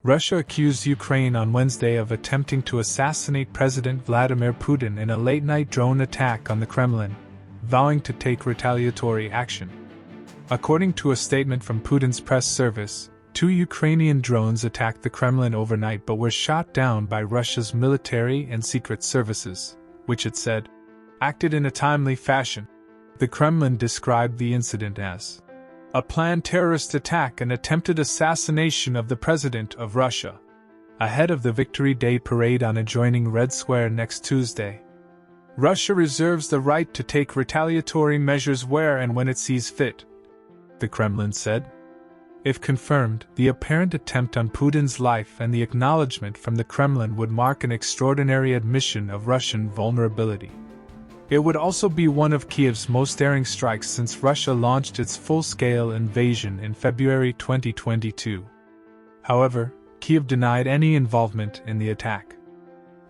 Russia accused Ukraine on Wednesday of attempting to assassinate President Vladimir Putin in a late-night drone attack on the Kremlin, vowing to take retaliatory action. According to a statement from Putin's press service, 2 Ukrainian drones attacked the Kremlin overnight but were shot down by Russia's military and secret services, which it said acted in a timely fashion. The Kremlin described the incident as a planned terrorist attack and attempted assassination of the President of Russia, ahead of the Victory Day parade on adjoining Red Square next Tuesday. Russia reserves the right to take retaliatory measures where and when it sees fit, the Kremlin said. If confirmed, the apparent attempt on Putin's life and the acknowledgement from the Kremlin would mark an extraordinary admission of Russian vulnerability. It would also be one of Kiev's most daring strikes since Russia launched its full-scale invasion in February 2022. However, Kiev denied any involvement in the attack.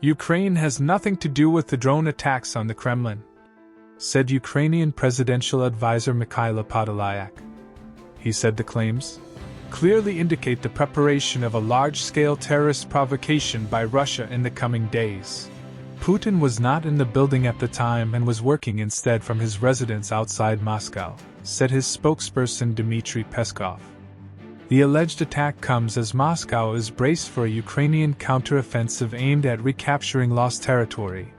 Ukraine has nothing to do with the drone attacks on the Kremlin, said Ukrainian presidential advisor Mikhailo Podolyak. He said the claims clearly indicate the preparation of a large-scale terrorist provocation by Russia in the coming days. Putin was not in the building at the time and was working instead from his residence outside Moscow, said his spokesperson Dmitry Peskov. The alleged attack comes as Moscow is braced for a Ukrainian counteroffensive aimed at recapturing lost territory,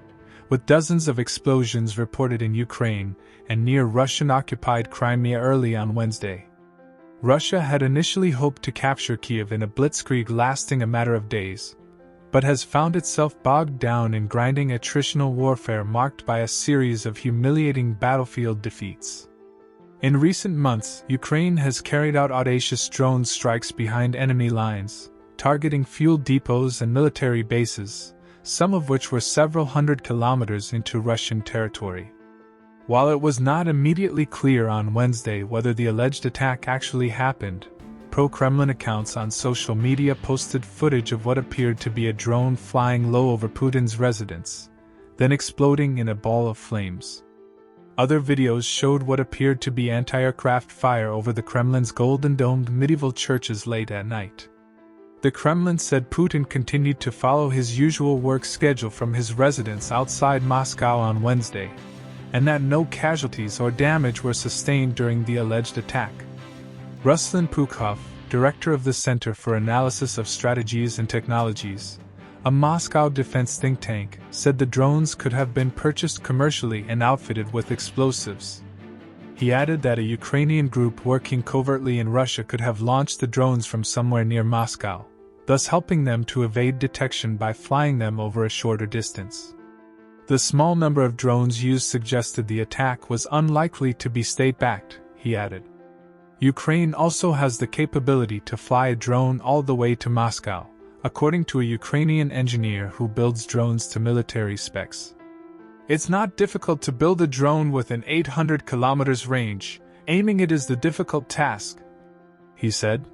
with dozens of explosions reported in Ukraine and near Russian-occupied Crimea early on Wednesday. Russia had initially hoped to capture Kiev in a blitzkrieg lasting a matter of days, but has found itself bogged down in grinding attritional warfare marked by a series of humiliating battlefield defeats. In recent months, Ukraine has carried out audacious drone strikes behind enemy lines, targeting fuel depots and military bases, some of which were several hundred kilometers into Russian territory. While it was not immediately clear on Wednesday whether the alleged attack actually happened, pro-Kremlin accounts on social media posted footage of what appeared to be a drone flying low over Putin's residence, then exploding in a ball of flames. Other videos showed what appeared to be anti-aircraft fire over the Kremlin's golden-domed medieval churches late at night. The Kremlin said Putin continued to follow his usual work schedule from his residence outside Moscow on Wednesday, and that no casualties or damage were sustained during the alleged attack. Ruslan Pukhov, director of the Center for Analysis of Strategies and Technologies, a Moscow defense think tank, said the drones could have been purchased commercially and outfitted with explosives. He added that a Ukrainian group working covertly in Russia could have launched the drones from somewhere near Moscow, thus helping them to evade detection by flying them over a shorter distance. The small number of drones used suggested the attack was unlikely to be state-backed, he added. Ukraine also has the capability to fly a drone all the way to Moscow, according to a Ukrainian engineer who builds drones to military specs. It's not difficult to build a drone with an 800 kilometers range, aiming it is the difficult task, he said.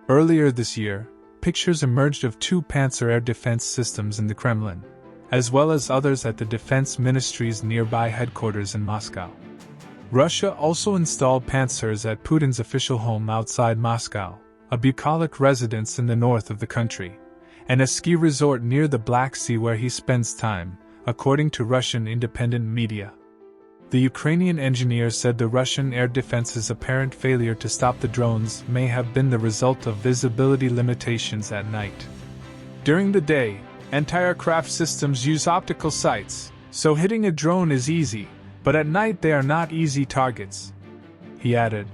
Earlier this year, pictures emerged of 2 Panzer air defense systems in the Kremlin, as well as others at the defense ministry's nearby headquarters in Moscow. Russia also installed Panzers at Putin's official home outside Moscow, a bucolic residence in the north of the country, and a ski resort near the Black Sea where he spends time, according to Russian independent media. The Ukrainian engineer said the Russian air defense's apparent failure to stop the drones may have been the result of visibility limitations at night. During the day, anti-aircraft systems use optical sights, so hitting a drone is easy, but at night they are not easy targets, he added.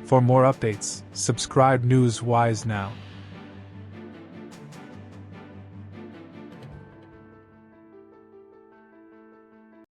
For more updates, subscribe Newswise now.